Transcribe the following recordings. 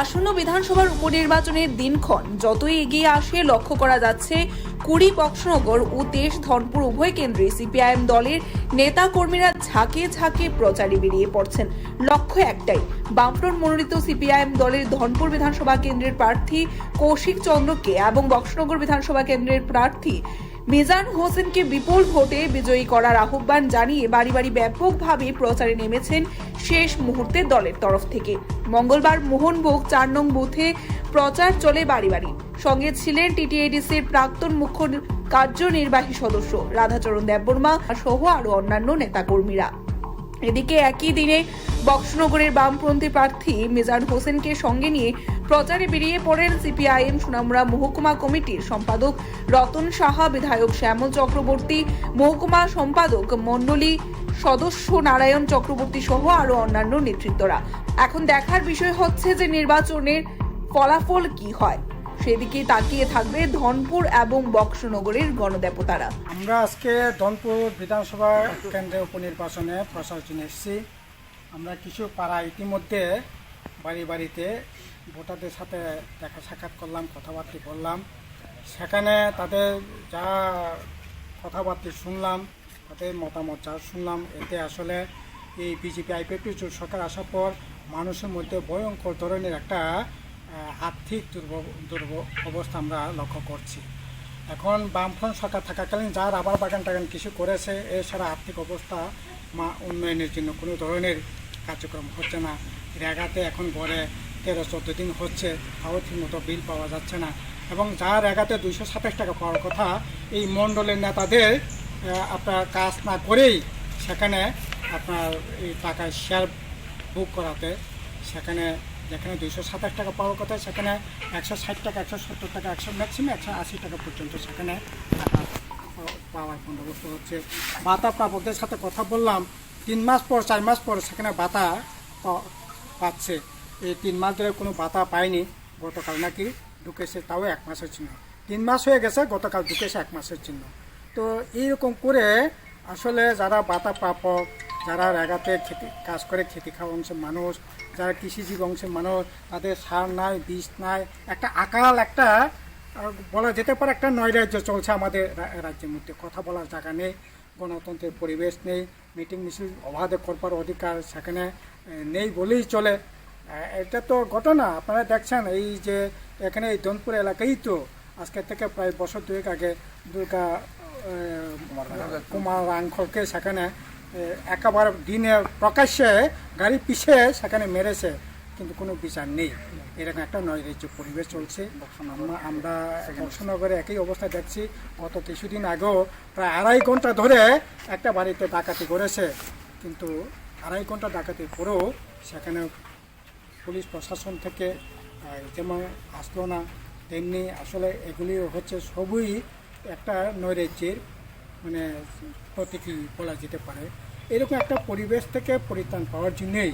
আসন্ন বিধানসভার উপনির্বাচনের দিনক্ষণ যতই এগিয়ে আসে লক্ষ্য করা যাচ্ছে কুড়ি বক্সনগর ও তেইশ ধনপুর উভয় কেন্দ্রে সিপিআইএম দলের নেতা কর্মীরা ঝাঁকে ঝাঁকে প্রচারে বেরিয়ে পড়ছেন। লক্ষ্য একটাই, বামফ্রন্ট মনোনীত সিপিআইএম দলের ধনপুর বিধানসভা কেন্দ্রের প্রার্থী কৌশিক চন্দ্রকে এবং বক্সনগর বিধানসভা কেন্দ্রের প্রার্থী মিজান হোসেনকে বিপুল ভোটে বিজয়ী করার আহ্বান জানিয়ে বাড়ি বাড়ি ব্যাপকভাবে প্রচারে নেমেছেন শেষ মুহূর্তে দলের তরফ থেকে। মঙ্গলবার মোহনভোগ 4 নং বুথে প্রচার চলে বাড়ি বাড়ি। সঙ্গে ছিলেন টিটিএডিসির প্রাক্তন মুখ্য কার্যনির্বাহী সদস্য রাধাচরণ দেববর্মা সহ আরো অন্যান্য নেতাকর্মীরা। এদিকে একই দিনে বক্সনগরের বামপন্থী প্রার্থী মিজান হোসেনকে সঙ্গে নিয়ে প্রচারে বেরিয়ে পড়েন সিপিআইএম সুনামুড়া মহকুমা কমিটির সম্পাদক রতন সাহা, বিধায়ক শ্যামল চক্রবর্তী, মহকুমা সম্পাদক মণ্ডলী সদস্য নারায়ণ চক্রবর্তী সহ আরো অন্যান্য নেতৃত্বরা। এখন দেখার বিষয় হচ্ছে যে নির্বাচনের ফলাফল কি হয়, সেদিকে তাকিয়ে থাকবে ধনপুর এবং বক্সনগরের গণদেবতারা। আমরা আজকে ধনপুর বিধানসভা কেন্দ্রে উপনির্বাচনে প্রচার জন্য এসেছি। আমরা কিছু পাড়া ইতিমধ্যে বাড়ি বাড়িতে ভোটারদের সাথে দেখা সাক্ষাৎ করলাম, কথাবার্তা বললাম। সেখানে তাদের যা কথাবার্তা শুনলাম, তাদের মতামত যা শুনলাম, এতে আসলে এই বিজেপি আইপিএফটি জোট সরকার আসার পর মানুষের মধ্যে ভয়ঙ্কর ধরনের একটা আর্থিক অবস্থা আমরা লক্ষ্য করছি। এখন বামফ্রন্ট সরকার থাকাকালীন যা রাবার বাগান টাগান কিছু করেছে, এছাড়া আর্থিক অবস্থা উন্নয়নের জন্য কোনো ধরনের কার্যক্রম হচ্ছে না। রেগাতে এখন গড়ে 13-14 দিন হচ্ছে, তাও ঠিকমতো বিল পাওয়া যাচ্ছে না। এবং যা রেগাতে 227 টাকা পাওয়ার কথা, এই মণ্ডলের নেতাদের আপনার কাজ না করেই সেখানে আপনার এই টাকায় শেয়ার বুক করাতে, সেখানে যেখানে 227 টাকা পাওয়ার কথা সেখানে 160 টাকা, 170 টাকা, ম্যাক্সিমাম 180 টাকা পর্যন্ত সেখানে টাকা পাওয়ার বন্দোবস্ত হচ্ছে। ভাতা প্রাপকদের সাথে কথা বললাম, 3 মাস পর 4 মাস পর সেখানে ভাতা পাচ্ছে। এই 3 মাস ধরে কোনো ভাতা পায়নি, গতকাল নাকি ঢুকেছে, তাও 1 মাসের জন্য। 3 মাস হয়ে গেছে, গতকাল ঢুকেছে 1 মাসের জন্য। তো এইরকম করে আসলে যারা ভাতা প্রাপক, যারা রেগাতে কাজ করে খেতে খাওয়া অংশের মানুষ, যারা কৃষিজীবী অংশের মানুষ, তাদের সার নাই, বীজ নাই, একটা আকাল একটা বলা যেতে পারে একটা নৈরাজ্য চলছে আমাদের রাজ্যের মধ্যে। কথা বলার জায়গা নেই, গণতন্ত্রের পরিবেশ নেই, মিটিং মিছিল অবাধে করবার অধিকার সেখানে নেই বলেই চলে। এটা তো ঘটনা আপনারা দেখছেন। এই যে এখানে এই ধনপুর এলাকায় তো আজকে থেকে প্রায় বছর 2 আগে দুর্গা কুমার আঙ্কলকে সেখানে একেবারে দিনে প্রকাশ্যে গাড়ি পিছিয়ে সেখানে মেরেছে, কিন্তু কোনো বিচার নেই। এরকম একটা নৈরাজ্য পরিবেশ চলছে। আমরা বক্সনগরে একই অবস্থা দেখছি। গত কিছুদিন আগেও প্রায় 2.5 ঘন্টা ধরে একটা বাড়িতে ডাকাতি করেছে, কিন্তু 2.5 ঘন্টা ডাকাতির পরেও সেখানে পুলিশ প্রশাসন থেকে যেমন আসলো না, তেমনি আসলে এগুলি হচ্ছে সবই একটা নৈরাজ্যের মানে প্রতীকী বলা যেতে পারে। এরকম একটা পরিবেশ থেকে পরিত্রাণ পাওয়ার জন্যই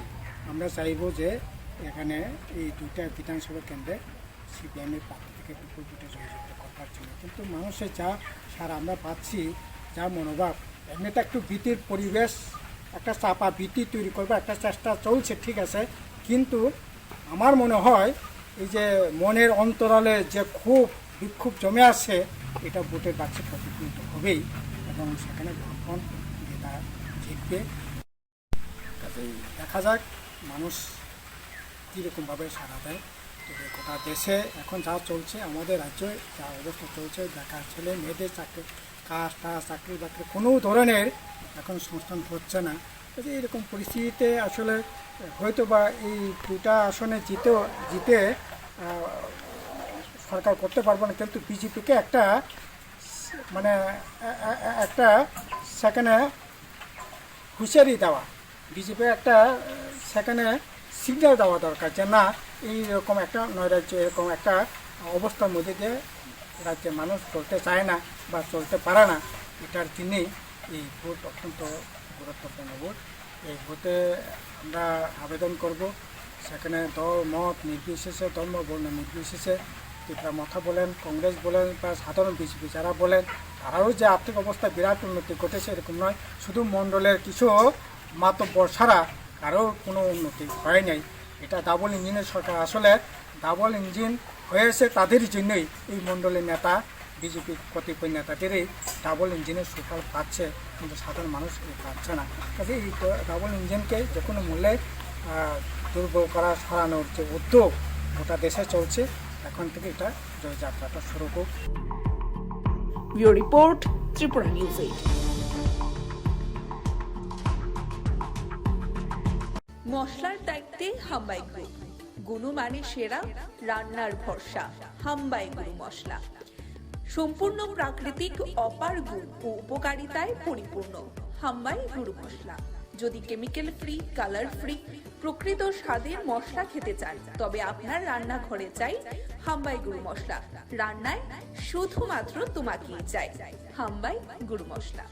আমরা চাইব যে এখানে এই 2টা বিধানসভা কেন্দ্রে সিপিএমের প্রার্থী থেকে বিপুল ভোটে জয়যুক্ত করার জন্য। কিন্তু মানুষের যা সারা আমরা পাচ্ছি, যা মনোভাব, এমনিতে একটু ভীতির পরিবেশ, একটা চাপা ভীতি তৈরি করবার একটা চেষ্টা চলছে, ঠিক আছে। কিন্তু আমার মনে হয় এই যে মনের অন্তরালে যে বিক্ষোভ জমে আসছে, এটা ভোটের বাক্সে প্রতিফলিত হবেই এবং সেখানে বামফ্রন্ট যেটা জিতবে। কাজেই দেখা যাক মানুষ কীরকমভাবে সাড়া দেয়। তবে গোটা দেশে এখন যা চলছে, আমাদের রাজ্যে যা অবস্থা চলছে, বেকার ছেলে মেয়েদের চাকরি বাকরি কোনো ধরনের এখন সংস্থান হচ্ছে না। এরকম পরিস্থিতিতে আসলে হয়তো বা এই 2টা আসনে জিতে সরকার করতে পারবো না, কিন্তু বিজেপিকে একটা মানে একটা সেখানে হুঁশিয়ারি দেওয়া, বিজেপি একটা সেখানে সিগন্যাল দেওয়া দরকার যে না, এইরকম একটা নৈরাজ্য, এরকম একটা অবস্থার মধ্যে দিয়ে রাজ্যের মানুষ চলতে চায় না বা চলতে পারে না। এটার জন্যেই এই ভোট অত্যন্ত গুরুত্বপূর্ণ ভোট। এই ভোটে আমরা আবেদন করব, সেখানে দল মত নির্বিশেষে, ধর্ম বর্ণ নির্বিশেষে, ত্রিপুরা মাথা বলেন, কংগ্রেস বলেন বা সাধারণ বিজেপি যারা বলেন, তারাও যে আর্থিক অবস্থা বিরাট উন্নতি ঘটেছে এরকম নয়। শুধু মণ্ডলের কিছু মাতব্বর ছাড়া কারো কোনো উন্নতি হয় নাই। এটা ডাবল ইঞ্জিনের সরকার আসলে ডাবল ইঞ্জিন হয়েছে তাদের জন্যই এই মণ্ডলের নেতা বিজেপি কতিপয় নেতাদেরই ডাবল ইঞ্জিনের সুফল পাচ্ছে, কিন্তু সাধারণ মানুষ পাচ্ছে না। কাজে এই ডাবল ইঞ্জিনকে যে কোনো মূল্যে দুর্বল করা সরানোর যে উদ্যোগ গোটা দেশে চলছে, এখন থেকে এটা জয়যাত্রাটা শুরু হোক। Bureau report, Tripura news 8। মশলার দায়িত্বে হাম্বাই গ্রুপ, গুণমানে সেরা, রান্নার ভরসা। হাম্বাই গুরু মশলা সম্পূর্ণ প্রাকৃতিক, অপার গুণ ও উপকারিতায় পরিপূর্ণ। হাম্বাই গুরু মশলা। যদি কেমিক্যাল ফ্রি, কালার ফ্রি, প্রকৃত স্বাদের মশলা খেতে চান, তবে আপনার রান্নাঘরে চাই হাম্বাই গুরু মশলা। রান্নায় শুধুমাত্র তোমাকেই চাই হাম্বাই গুরু মশলা।